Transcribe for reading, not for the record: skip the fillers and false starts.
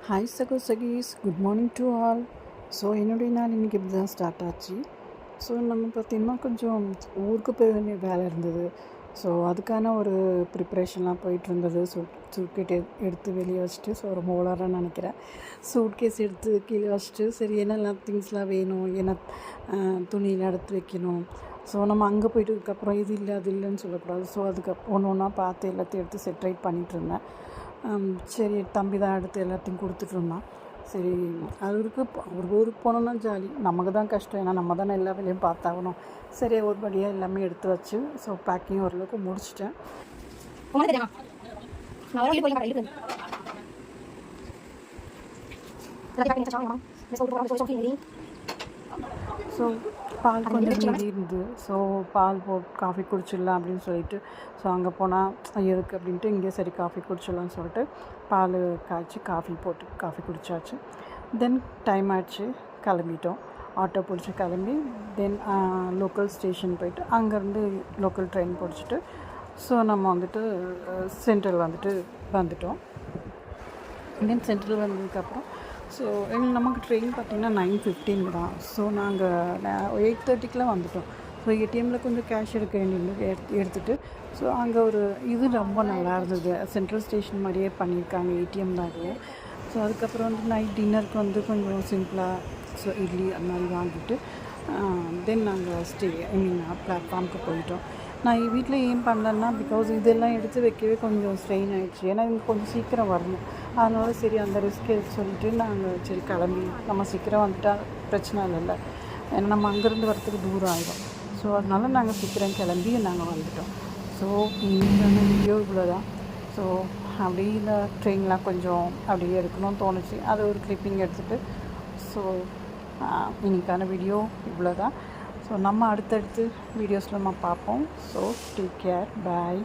Hi சகோ சகீஸ், good morning to all. So என்னுடைய நாள் இன்றைக்கி இப்படி தான் ஸ்டார்ட் ஆச்சு. ஸோ நம்ம பார்த்திங்கன்னா கொஞ்சம் ஊருக்கு போய் வேண்டிய வேலை இருந்தது. ஸோ அதுக்கான ஒரு ப்ரிப்ரேஷன்லாம் போயிட்டு இருந்தது. சூட்கேட் எடுத்து வெளியே வச்சுட்டு, ஸோ ரொம்ப ஓலரான்னு நினைக்கிறேன். சூட்கேஸ் எடுத்து கீழே வச்சுட்டு, சரி என்னெல்லாம் திங்ஸ்லாம் வேணும், என்ன துணியெலாம் எடுத்து வைக்கணும். ஸோ நம்ம அங்கே போய்ட்டதுக்கப்புறம் இது இல்லை அது இல்லைன்னு சொல்லக்கூடாது. ஸோ அதுக்கு ஒன்று ஒன்றா பார்த்து எல்லாத்தையும் எடுத்து செட்ரைட் பண்ணிகிட்டு இருந்தேன். சரி தம்பி தான் எடுத்து எல்லாத்தையும் கொடுத்துட்ருந்தான். சரி அவருக்கு ஒரு ஊருக்கு போனோன்னா ஜாலி, நமக்கு தான் கஷ்டம். ஏன்னா நம்ம தானே எல்லா வேலையும் பார்த்தாகணும். சரி ஒரு படியாக எல்லாமே எடுத்து வச்சு ஸோ பேக்கிங் ஓரளவுக்கு முடிச்சிட்டேன். ஸோ பால் கொஞ்சம் மீதி இருந்து, ஸோ பால் காஃபி குடிச்சிடலாம் அப்படின்னு சொல்லிட்டு, ஸோ அங்கே போனால் எதுக்கு அப்படின்ட்டு இங்கே சரி காஃபி குடிச்சிடலான்னு சொல்லிட்டு பால் காய்ச்சி காஃபி குடித்தாச்சு. தென் டைம் ஆச்சு, கிளம்பிட்டோம். ஆட்டோ பிடிச்சி கிளம்பி தென் லோக்கல் ஸ்டேஷன் போயிட்டு அங்கேருந்து லோக்கல் ட்ரெயின் பிடிச்சிட்டு ஸோ நம்ம வந்துட்டு சென்ட்ரல் வந்துட்டோம். தென் சென்ட்ரல் வந்ததுக்கப்புறம் ஸோ நமக்கு ட்ரெயின் பார்த்திங்கன்னா 9:15 தான். ஸோ நாங்கள் 8:30 வந்துட்டோம். ஸோ ஏடிஎம்மில் கொஞ்சம் கேஷ் எடுக்க வேண்டியது எடுத்துகிட்டு ஸோ அங்கே ஒரு இது ரொம்ப நல்லா இருந்தது. சென்ட்ரல் ஸ்டேஷன் மாதிரியே பண்ணியிருக்காங்க, ஏடிஎம் தான் இதுவும். ஸோ அதுக்கப்புறம் நைட் டின்னருக்கு கொஞ்சம் சிம்பிளாக ஸோ இட்லி அது மாதிரி வாங்கிட்டு தென் நாங்கள் பிளாட்ஃபார்முக்கு போயிட்டோம். நான் வீட்டில் ஏன் பண்ணலன்னா, பிகாஸ் இதெல்லாம் எடுத்து வைக்கவே கொஞ்சம் ஸ்ட்ரெயின் ஆகிடுச்சு. ஏன்னா இங்கே கொஞ்சம் சீக்கிரம் வரணும். அதனால சரி அந்த ரிஸ்க் எடுத்து சொல்லிவிட்டு நாங்கள் சரி கிளம்பி நம்ம சீக்கிரம் வந்துட்டால் பிரச்சனை இல்லைல்ல. ஏன்னா நம்ம அங்கேருந்து வரத்துக்கு தூரம் ஆகிடும். ஸோ அதனால் நாங்கள் சீக்கிரம் கிளம்பி நாங்கள் வந்துட்டோம். ஸோ இன்றைக்கான வீடியோ இவ்வளோ தான். ஸோ அப்படியே இந்த ட்ரெயின்லாம் கொஞ்சம் அப்படியே எடுக்கணும்னு தோணுச்சு. அதை ஒரு கிளிப்பிங் எடுத்துகிட்டு ஸோ இன்றைக்கான வீடியோ இவ்வளோ தான். ஸோ நம்ம அடுத்தடுத்து வீடியோஸில் நம்ம பார்ப்போம். ஸோ டேக் கேர், பாய்.